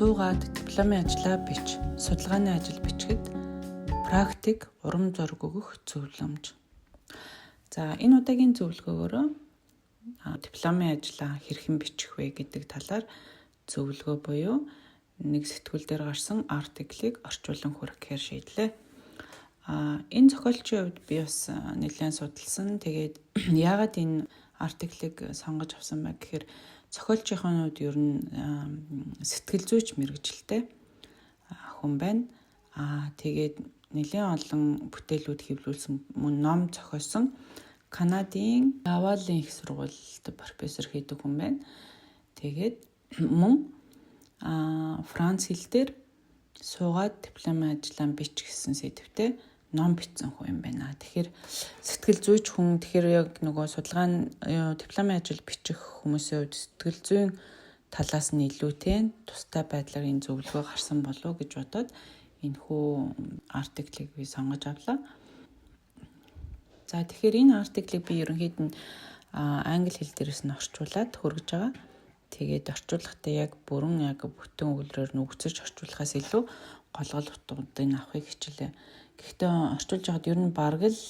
суугаад дипломын ажлаа бич, судалгааны ажил бичгэд практик, урам зориг өгөх зөвлөмж. За энэ удаагийн зөвлөгөөгөөрөө дипломын ажлаа хэрхэн бичих вэ гэдэг талаар зөвлөгөө буюу нэг сэтгүүл дээр гарсан артиклийг орчуулан хүрэхээр шийдлээ. Энэ зохиолчийн хувьд би бас нэлээд судалсан. Тэгээд яагаад энэ артиклийг сонгож авсан бэ гэхээр зохиолчийн хувьд ер нь сэтгэл зүйч мэргэжилтэй хүн байна. Тэгээд нэлээд олон бүтээлүүд хэвлүүлсэн мөн ном зохиосон Канадын Лавалийн их сургуульд профессор хийдэг хүн байна. Тэгээд мөн Франц хэл дээр суугаад дипломын ажлаа бич гэсэн сэдвтэй ном бичсэн хүн юм байна. Тэгэхээр сэтгэл зүйч хүн яг нөгөө судалгааны дипломын ажил бичих хүмүүсийн хувьд сэтгэл зүйн талаас нь илүүтэй тустай байдлаар энэ зөвлөгөө гарсан болов уу гэж бодоод энэхүү артиклийг би сонгож авлаа. За тэгэхээр энэ артиклийг би ерөнхийд нь англи хэл дээрээс нь орчуулад хүргэж байгаа. Тэгээд орчуулахдаа яг бүтэн өгүүлрээр нүгцэж орчуулахаас илүү голгол утгуудыг авахыг хичээлээ. Гэхдээ орчуулж байгаад ер нь бараг л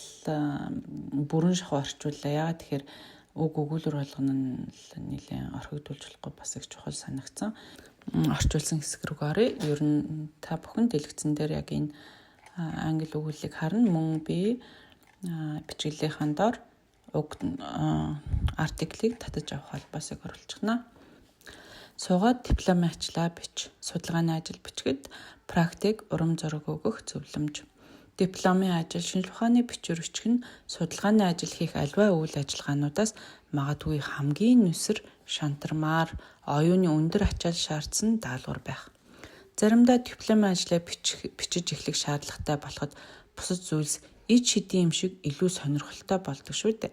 бүрэн шахуу орчууллаа. Яагаад тэгэхээр үг өгүүлэр болгоно нь нэлээд орхигдуулж болохгүй бас их чухал санагдсан. Орчуулсан хэсэг рүү оръё. Ер нь та бүхэн дэлгэцэн дээр яг энэ англи өгүүллийг харна. Мөн би бичиглэлийнхэн доор уг артиклийг татаж авах холбоосыг оруулчихна. Суугаад дипломын ажлаа бич, судалгааны ажил бичгэд практик, урам зориг өгөх зөвлөмж. Дипломын ажил, шинжлэх ухааны бичвэр бичих нь судалгааны ажил хийх аливаа үйл ажиллагаануудаас магадгүй хамгийн нүсэр, шантармаар, оюуны өндөр ачаал шаардсан даалгавар байх. Заримдаа дипломын ажлаа бичиж эхлэх шаардлагатай болоход бусад зүйлс ид шидийн юм шиг илүү сонирхолтой болдог шүү дээ.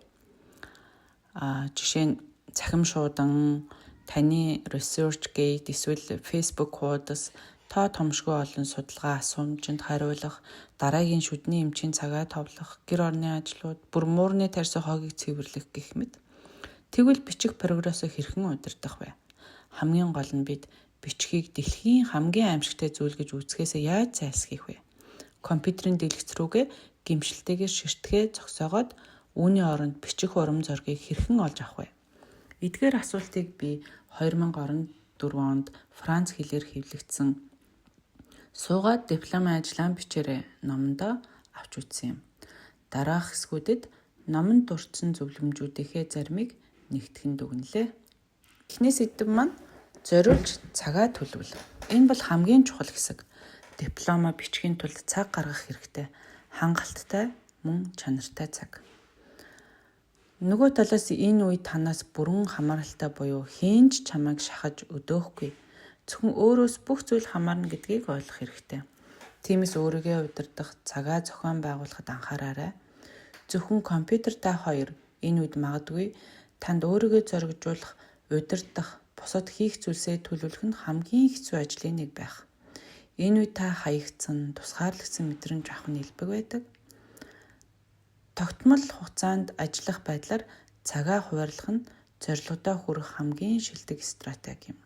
Жишээ нь цахим шуудан, таны research gate эсвэл Facebook хуудас та томшгүй олон судалгаа асуумжинд хариулах, дараагийн шүдний эмчийн цагаа товлох, гэр орны ажлууд, бүр муурны тарьсан хогийг цэвэрлэх гэх мэт. Тэгвэл бичих прогрессыг хэрхэн удирдах вэ? Хамгийн гол нь бид бичгийг дэлхийн хамгийн аимшигтай зүйл гэж үзэхээсээ яаж зайлсхийх вэ? Компьютерийн дэлгэц рүүгээ гимшилтэйгээр ширтгээ зогсоогоод үүний оронд бичих урам зоригийг хэрхэн олж авах вэ? Эдгээр асуултыг би 2014 онд Франц хэлээр хэвлэгдсэн Суугаад дипломын ажлаа бичээрэй номондоо авч үзсэн юм. Дараах хэсгүүдэд номонд дурдсан зөвлөмжүүдийнхээ заримыг нэгтгэн дүгнэлээ. Эхний сэдэв маань зориулж цагаа төлөвлөв. Энэ бол хамгийн чухал хэсэг. Дипломоо бичихийн тулд цаг гаргах хэрэгтэй. Хангалттай, мөн чанартай цаг. Нөгөө талаас энэ үед танаас бүрэн хамааралтай буюу хинч чамайг шахаж өдөөхгүй. Зөвхөн өөрөөс бүх зүйл хамаарна гэдгийг ойлгох хэрэгтэй. Тиймээс өөрийгөө удирдах, цагаа зохион байгуулахад анхаараарай. Зөвхөн компьютертай хоёр энэ үед магадгүй танд өөрийгөө зоригжуулах, удирдах, бусад хийх зүйлсээ төлөвлөх нь хамгийн хэцүү ажлын нэг байх. Энэ үед та хаягдсан, тусгаарлагдсан мэдрэмж авах нь илбэг байдаг. Тогтмол хугацаанд ажиллах байдлаар цагаа хуваарлах нь зорилгодоо хүрэх хамгийн шилдэг стратеги юм.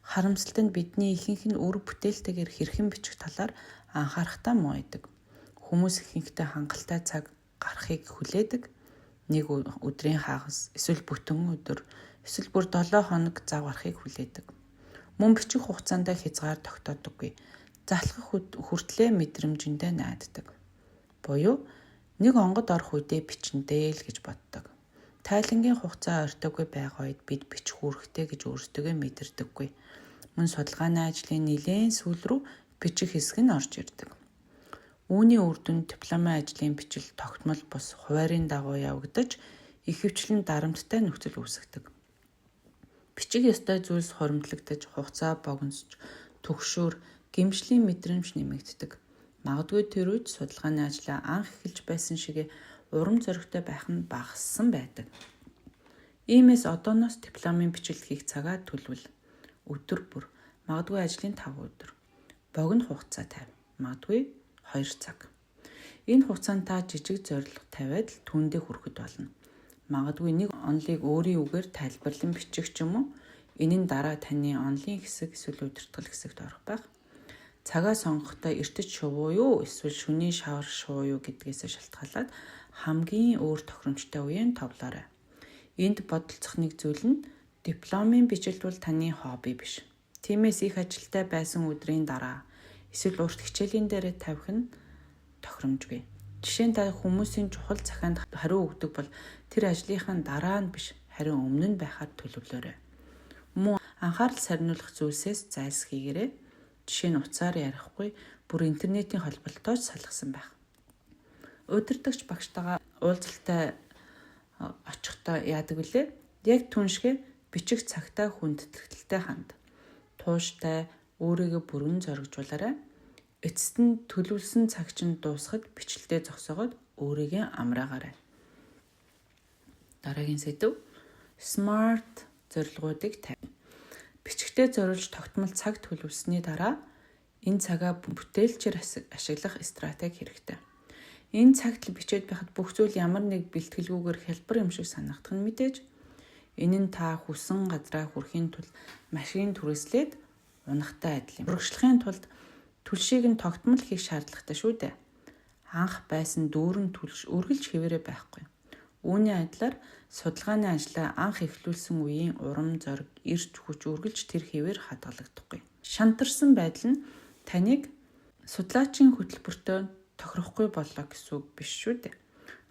Харамсалтай нь бидний ихэнх нь үр бүтээлтэйгээр хэрхэн бичих талаар анхаарахтаа муу байдаг. Хүмүүс ихэнхдээ хангалттай цаг гарахыг хүлээдэг. Нэг өдрийн хагас, эсвэл бүтэн өдөр, эсвэл бүр 7 хоног зав гарахыг хүлээдэг. Мөн бичих хугацаанд хязгаар тогтоодоггүй. Залхах хүртлээр мэдрэмжиндээ найддаг. Буюу нэг онгод орох үедээ бичэндээ л гэж боддог. Тайлангийн хугацаа ойртоогүй байгаа үед бид бичих үүрэгтэй гэж өөрсдөө мэдэрдэггүй. Мөн судалгааны ажлын нэлээд сүүл рүү бичих хэсэг нь орж ирдэг. Үүний үр дүн дипломын ажлын бичил тогтмол бус хуваарийн дагуу явагдаж ихэвчлэн дарамттай нөхцөл үүсгдэг. Бичих ёстой зүйлс хуримтлагдаж, хугацаа богиносч, түгшүүр, гэмшлийн мэдрэмж нэмэгддэг. Магадгүй тэр үед судалгааны ажлаа анх эхэлж байсан шиг урам зоригтой байх нь багассан байдаг. Иймээс одооноос дипломын бичлэг хийх цагаа төлөвлөл. Өдөр бүр, магадгүй ажлын 5 өдөр. Богино хугацаа тавь. Магадгүй 2 цаг. Энэ хугацаанд та жижиг зорилго тавиад л түүндээ хүрэхэд болно. Магадгүй нэг онолыг өөрийн үгээр тайлбарлан бичих ч юм уу. Энэ нь дараа таны онлын хэсэг эсвэл удирдгал хэсэгт орох байх. Цагаа сонгохдоо эртэж шувуу юу эсвэл шөнийн шавар шувуу юу гэдгээс шалтгаалаад хамгийн өөр тохиромжтой үеийн товлоорой. Энд бодолцох нэг зүйл нь дипломын бичлэл бол таны хобби биш. Тиймээс их ажилтай байсан өдрийн дараа эсвэл урт хичээлийн дээр тавих нь тохиромжгүй. Жишээ нь та хүмүүсийн чухал захианд хариу өгдөг бол тэр ажлынхаа дараа нь биш, харин өмнө нь байхаар төлөвлөөрэй. Мөн анхаарал сарниулах зүйлсээс зайлсхийгээрэй. Жишээ нь уцаар ярихгүй, бүр интернетийн холболтойч салгасан байх. Удирдагч багштайгаа уулзалтай очихдоо яадаг вүлээ? Яг түншгэ бичих цагтаа хүндэтгэлтэй ханд. Тууштай өөрийгөө бүрэн зоригжуулаарай. Эцэст нь төлөвлөсөн цаг чинь дуусахад бичлэлдээ зогсоогоод өөрийгөө амраагаарай. Дараагийн сэдв смарт зорилгоодыг тавь. Бичгтээ зориулж тогтмол цаг төлөвлөсний дараа энэ цагаа бүтээлчээр ашиглах стратеги хэрэгтэй. Энэ цагт бичээд байхад бүх зүйл ямар нэг бэлтгэлгүйгээр хялбар юм шиг санагдах нь мэдээж. Энэ нь та хүссэн газраа хүрэхийн тулд машин түрээслээд унахтай адил юм. Урагшлахын тулд түлшийг нь тогтмол хийх шаардлагатай шүү дээ. Анх байсан дүүрэн түлш үргэлж хэвээрээ байхгүй. Үүний адилаар судалгааны ажлаа анх эхлүүлсэн үеийн урам зориг, эрч хүч үргэлж тэр хэвээр хадгалагдахгүй. Шантарсан байдал нь таныг судлаачийн хөтөлбөртөө тохирохгүй боллоо гэсэн үг биш шүү дээ.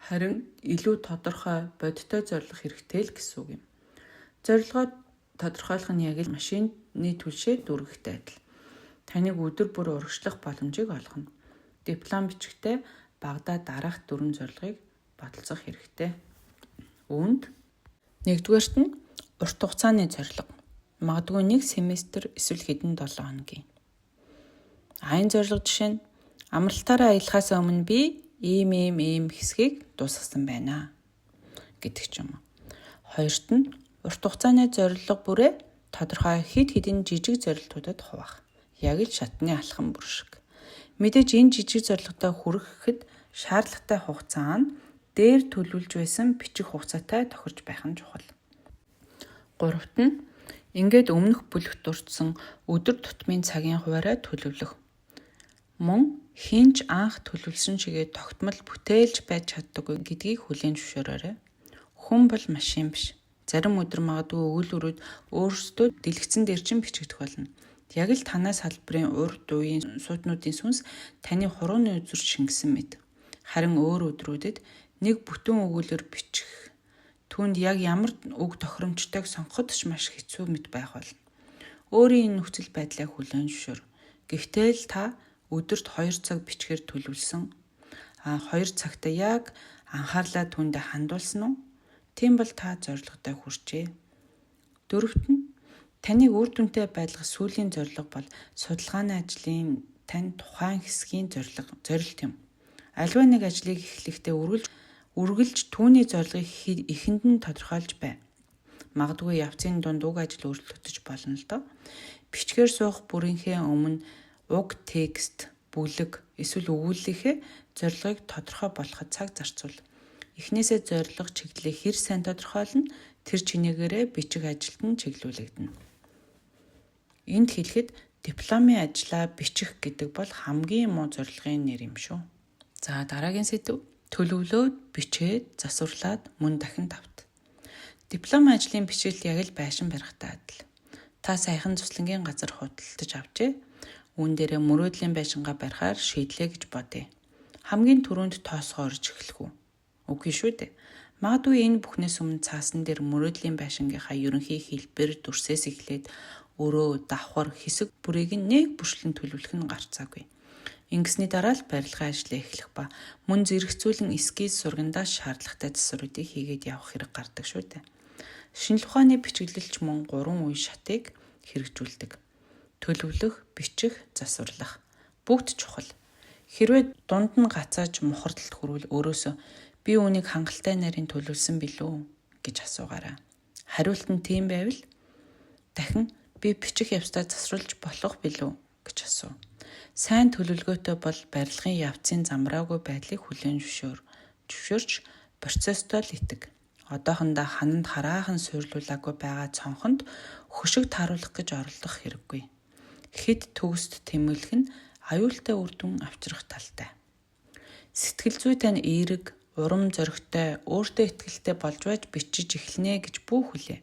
Харин илүү тодорхой, бодиттой зорилго хэрэгтэй л гэсэн үг юм. Зорилгоо тодорхойлох нь яг л машины түлшээ дүүргэхтэй адил. Таныг өдөр бүр урагшлах боломжийг олгоно. Диплом бичгтээ багадаа дараах дөрвөн зорилгыг бодолцох хэрэгтэй. Үүнд нэгдүгээрт нь урт хугацааны зорилго. Магадгүй нэг семестр эсвэл хэдэн 7 хоногийн. Энэ зорилго жишээ нь амралтаараа аялахаас өмнө би ийм хэсгийг дуусгасан байна гэдэг ч юм уу. Хоёрт нь урт хугацааны зорилго бүрээ тодорхой хэд хэдэн жижиг зорилтуудад хуваах. Яг л шатны алхам бүр шиг. Мэдээж энэ жижиг зорилготой хүрэхэд шаардлагатай хугацаа нь дээр төлөвлөж байсан бичих хугацаатай тохирч байх нь чухал. Гуравт нь ингээд өмнөх бүлэгт дурдсан өдөр тутмын цагийн хуваараа төлөвлөх. Мөн хинч анх төлөвлөсөн шигээ тогтмол бүтээлж байж чаддаггүй гэдгийг хүлээн зөвшөөрөөрэй. Хүн бол машин биш. Зарим өдөр магадгүй өгөл өрөөд өөрсдөө дэлгэцэн дээр чинь бичигдэх болно. Яг л танаас салбарын урд үеийн сууднуудын сүнс таны хурууны үзүр шингэсэн мэд. Харин өөр өдрүүдэд нэг бүтэн өгүүлээр бичих түүнд яг ямар үг тохиромжтойг сонгоход ч маш хэцүү мэт байх болно. Өөрийн энэ нөхцөл байдлаа хүлээн зөвшөөр. Гэхдээ л та өдөрт 2 цаг бичгээр төлөвлөсөн. 2 цагта яг анхаарлаа түүндээ хандуулсан уу? Тийм бол та зорилготой хүрчээ. Дөрөвт нь таныг үр дүнтэй байлгах сүүлийн зорилго бол судалгааны ажлын тань тухайн хэсгийн зорилт юм. Аливаа нэг ажлыг эхлэхдээ үргэлж түүний зорилгыг эхэнд нь тодорхойлж бай. Магадгүй явцын дунд уг ажил өөрчлөгдөж болно л доо. Бичгээр суух бүрийнхээ өмнө уг текст, бүлэг эсвэл өгүүллийнхээ зорилгыг тодорхой болгоход цаг зарцуул. Эхнээсээ зорилго чиглэлээ хэр сайн тодорхойлно, тэр чинээгээрээ бичих ажилд нь чиглүүлэгдэнэ. Энд хэлэхэд дипломын ажлаа бичих гэдэг бол хамгийн муу зорилгын нэр юм шүү. За дараагийн сэдв төлөвлөөд бичээд засварлаад мөн дахин давт. Диплом ажлын бичил яг л байшин барихтай адил. Та саяхан цуслангийн газар худалдаж авчээ. Үүн дээрээ мөрөөдлийн байшингаа барихаар шийдлээ гэж бодъё. Хамгийн түрүүнд тоосгоо орж эхлэх үү? Үгүй шүү дээ. Магадгүй энэ бүхнээс өмнө цаасан дээр мөрөөдлийн байшингийнхаа ерөнхий хэлбэр дүрсээс эхлээд өрөө, давхар, хэсэг бүрийг нэг бүршлэн төлөвлөх нь гарцаагүй. Ингэсний дараа л барилгын ажлаа эхлэх ба мөн зэрэгцүүлэн эскиз сургандаа шаардлагатай засваруудыг хийгээд явах хэрэг гардаг шүү дээ. Шинжлэх ухааны бичиглэлч мөн 3 үе шатыг хэрэгжүүлдэг. Төлөвлөх, бичих, засварлах. Бүгд чухал. Хэрвээ дунд нь гацааж мухардалд хүрвэл өөрөөсөө би үүнийг хангалттай нарийн төлөвлөсөн билүү гэж асуугаарай. Хариулт нь тийм байвал дахин би бичих явцдаа засварлаж болох билүү гэж асуу. Сайн төлөвлөгөөтэй бол барилгын явцын замраагүй байдлыг хүлээн зөвшөөрч процесстой л итэг. Одоохондоо хананд хараахан суйрлуулаагүй байгаа цонхонд хөшиг тааруулах гэж оролдох хэрэггүй. Хэд төгсд тэмүүлэх нь аюултай үр дүн авчрах талтай. Сэтгэл зүй тань эерэг, урам зоригтой, өөртөө итгэлтэй болж байж бичиж эхлэнэ гэж бүү хүлээ.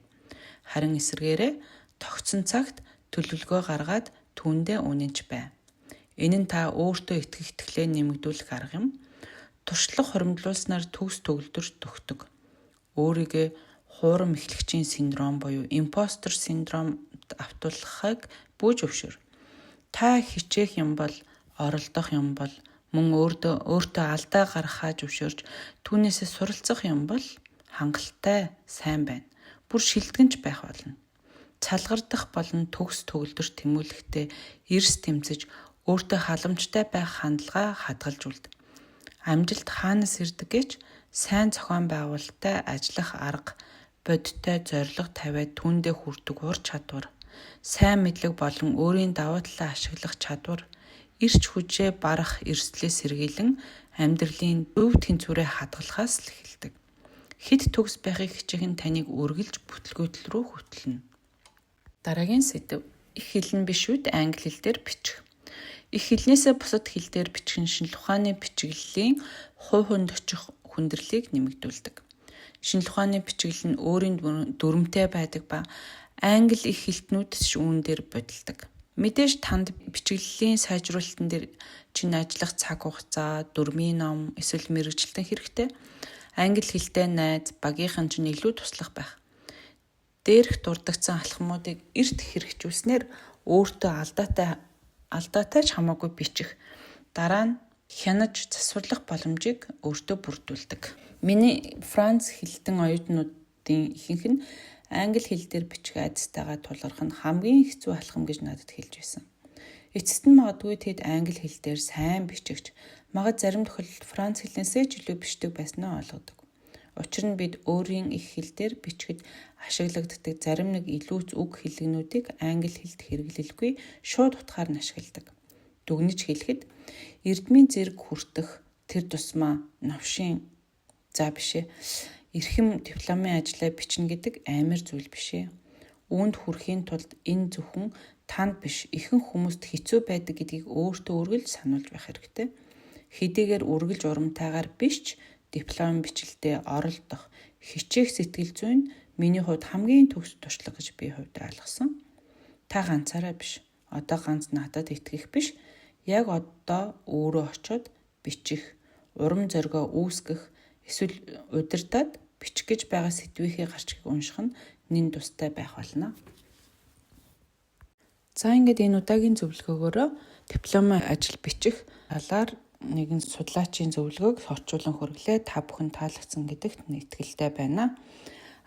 Харин эсвэргээрээ тогтсон цагт төлөвлөгөө гаргаад түүндээ үнэнч бай. Энэ нь та өөртөө итгэх итгэлээ нэмэгдүүлэх арга юм. Туршлага хоримтлуулснаар төгс төгөлдөр дөхдөг. Өөрийгөө хуурам эхлэгчийн синдром буюу импостер синдром автуулахыг бүү зөвшөөр. Та хичээх юм бол, оролдох юм бол, мөн өөртөө алдаа гаргахаа зөвшөөрж түүнээсээ суралцах юм бол хангалттай сайн байна. Бүр шилтгэнч байх болно. Цалгардах болон төгс төгөлдөр тэмүүлэхдээ эрс тэмцэж өөртөө халамжтай байх хандлага хадгалж үлд. Амжилт хаанаас ирдэг гэж сайн зохион байгуулалттай ажиллах арга, бодиттой зорилго тавиад түүндээ хүрдэг ур чадвар, сайн мэдлэг болон өөрийн давуу талаа ашиглах чадвар, эрч хүчээ барах эрсдлээс сэргийлэн амьдралын зөв тэнцвэрээ хадгалахаас л эхэлдэг. Хэд төгс байхыг хичээх нь таныг үргэлж бүтлгүүтэл рүү хөтлөнө. Дараагийн сэдэв. Их хэл нь биш үед англи хэл дээр бичих. Их хэлнээсээ бусад хэл дээр бичих нь шинжлэх ухааны бичиглэлийн хувь хүнд очих хүндрэлийг нэмэгдүүлдэг. Шинжлэх ухааны бичиглэл нь өөрийн дүрмтэй байдаг ба англи их хэлтнүүд үүн дээр бодилдог. Мэдээж танд бичиглэлийн сайжруулалтын дээр чинь ажиллах цаг хугацаа, дүрмийн ном, эсвэл мэргэжилтэн хэрэгтэй. Англи хэлтэй найз, багийнхан чинь илүү туслах байх. Дээрх дурдгдсан алхмуудыг эрт хэрэгжүүлснээр өөртөө алдаатай ч хамаагүй бичих. Дараа нь хянаж засварлах боломжийг өөртөө бүрдүүлдэг. Миний Франц хэлтэн оюутнуудын ихэнх нь англи хэл дээр бичих айдастайгаа тулгарх нь хамгийн хэцүү алхам гэж надад хэлж байсан. Эцэст нь магадгүй тэд англи хэл дээр сайн бичигч, магад зарим тохиолдолд Франц хэлнээсээ ч илүү бичдэг байснаа ойлгодог. Учир нь бид өөрийн их хэл дээр бичгэд ашиглагддаг зарим нэг илүүц үг хэллэгнүүдийг англи хэлд хэрэглэлгүй шууд утгаар нь ашигладаг. Дүгнэж хэлэхэд эрдмийн зэрэг хүртэх тэр тусмаа новшийн эрхэм дипломын ажлаа бичнэ гэдэг амар зүйл бишээ. Үүнд хүрэхийн тулд энэ зөвхөн танд биш ихэнх хүмүүст хэцүү байдаг гэдгийг өөртөө үргэлж сануулж байх хэрэгтэй. Хэдийгээр үргэлж урамтайгаар биш ч диплом бичлэлдээ оролдох, хичээх сэтгэл зүй нь миний хувьд хамгийн төгс туршлага гэж би хувьд ойлгосон. Та ганцаараа биш. Одоо ганц надад итгэх биш. Яг одоо өөрөө очиод бичих, урам зоригоо үүсгэх, эсвэл удирдаад бичих гэж байгаа сэдвийнхээ гарчгийг унших нь нэн тустай байх болно. За ингээд энэ удаагийн зөвлөгөөгөөрөө дипломын ажил бичих талаар нэгэн судлаачийн зөвлөгөөг орчуулан хүргэлээ. Та бүхэн таалагдсан гэдэгт итгэлтэй байна.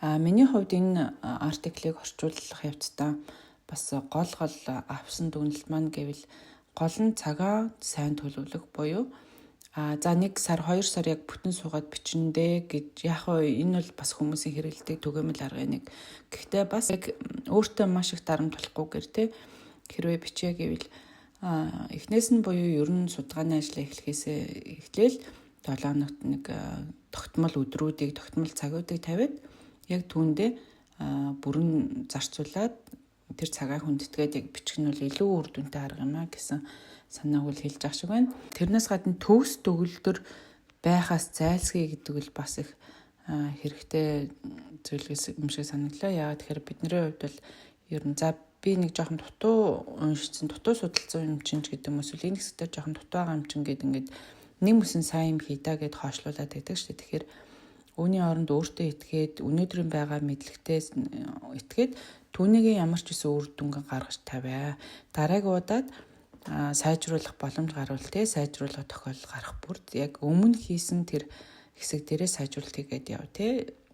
Миний хувьд энэ артиклийг орчуулах явцдаа бас гол авсан дүгнэлт маань гэвэл гол нь цагаа сайн төлөвлөх буюу за 1 сар 2 сар яг бүтэн суугаад бичнэдэ гэж яг энэ бол бас хүмүүсийн хэрэгэлдэг түгээмэл арга нэг. Гэхдээ бас яг өөртөө маш их дарамтлахгүйгээр хэрвээ бичээ гэвэл эхнээс нь буюу ер нь судалгааны ажлаа эхлэхээсээ эхлээл 7 хоногт нэг тогтмол өдрүүдийг, тогтмол цагуудыг тавиад яг түүндээ бүрэн зарцуулаад тэр цагаа хүндэтгээд яг бичих нь бол илүү үр дүнтэй арга юм а гэсэн санааг үл хэлж ах шиг байна. Тэрнээс гадна төгс төгөлдөр байхаас зайлсхий гэдэг бол бас их хэрэгтэй зүйл юм шиг санагдлаа. Яагаад тэгэхээр бидний хувьд бол ер нь би нэг жоохон дутуу уншицсан, дутуу судалсан юм чинь гэдэг юм эсвэл энэ хэсгээр жоохон дутуу байгаа юм чинь гэдэг ингээд нэг mëсэн сайн юм хийдаа гэд хоошлуулад байдаг шүү дээ. Тэгэхээр үүний оронд өөртөө итгээд өнөөдрийн байгаа мэдлэгтээс итгээд түүнийг ямар ч гэсэн үр дүнгээ гаргаж тавиа. Дараагийн удаад сайжруулах боломж гарвал сайжруулах тохиолдол гарах бүрд яг өмнө хийсэн тэр хэсэг дээрээ сайжруулалт хийгээд яв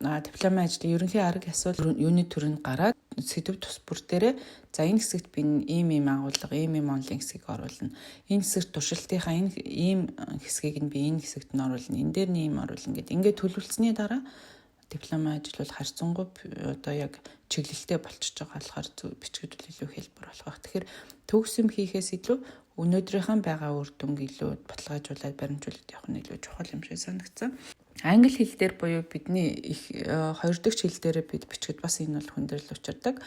дипломын ажлын ерөнхий арга асуудал юуны төрөнд гараад сэдв тус бүр дээрээ за энэ хэсэгт би ийм агуулга, ийм онлын хэсгийг оруулна. Энэ хэсэгт туршилтынхаа ийм хэсгийг нь би энэ хэсэгт нь оруулна. Энэ дээр нь ийм оруулна гэдэг. Ингээд төлөвлөсний дараа дипломын ажил бол харьцангуй одоо яг чиглэлтэй болчихж байгаа болохоор бичгэд илүү хэлбэр болох байх. Тэгэхээр төгс юм хийхээс илүү өнөөдрийнхэн байгаа үр дүнг илүү баталгаажуулаад баримжуулаад явах нь илүү чухал юм шиг санагдсан. Англи хэл дээр буюу бидний их хоёр дахь хэл дээрээ бид бичгэд бас энэ бол хүндрэл учирдаг.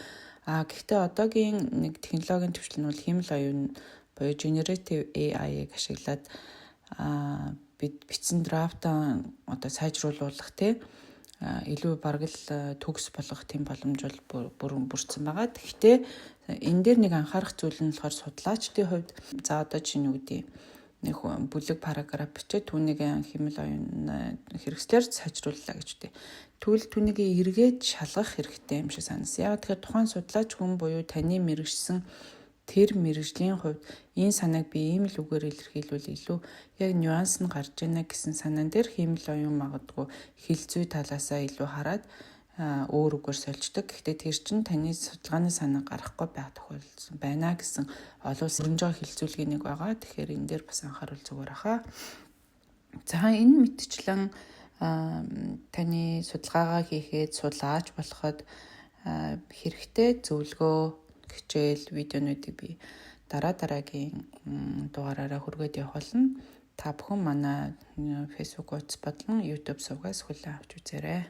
Гэхдээ одоогийн нэг технологийн төвчлөл нь бол хиймэл оюун буюу generative AI-г ашиглаад бид бичсэн драфтаа одоо сайжруулах илүү бараг л төгс болгох тийм боломж бол бүрдсэн байгаа. Гэхдээ энэ дээр нэг анхаарах зүйл нь болохоор судлаачдын хувьд за одоо чинь юу гэдэг нэг бүлэг параграф бичээд түүнийг хиймэл оюун хэрэгслээр сайжрууллаа гэж үү. Тэгвэл түүнийг эргээд шалгах хэрэгтэй юм шиг санасан. Яг тэгэхээр тухайн судлаач хүн буюу таны мэргэжсэн тэр мэргэжлийн хувьд энэ санааг би ийм л үгээр илэрхийлвэл илүү яг нюанс нь гарч ийна гэсэн санаан дээр хиймэл оюун магадгүй хэл зүй талаасаа илүү хараад өөр үгээр сольждог. Гэхдээ тэр чинь таны судалгааны санаа гарахгүй байх тохиолдол байна гэсэн олон өрнж байгаа хэлцүүлгийн нэг байгаа. Тэгэхээр энэ дээр бас анхаарал зүгээр хаа. За энэ мэтчлэн таны судалгаагаа хийхэд судлаач болоход хэрэгтэй зөвлөгөө хичээл видеонуудыг би дараагийн дугаараараа хүргээд явах болно. Та бүхэн манай Facebook хуудас болон YouTube сувгаас хүлээн авч үзээрэй.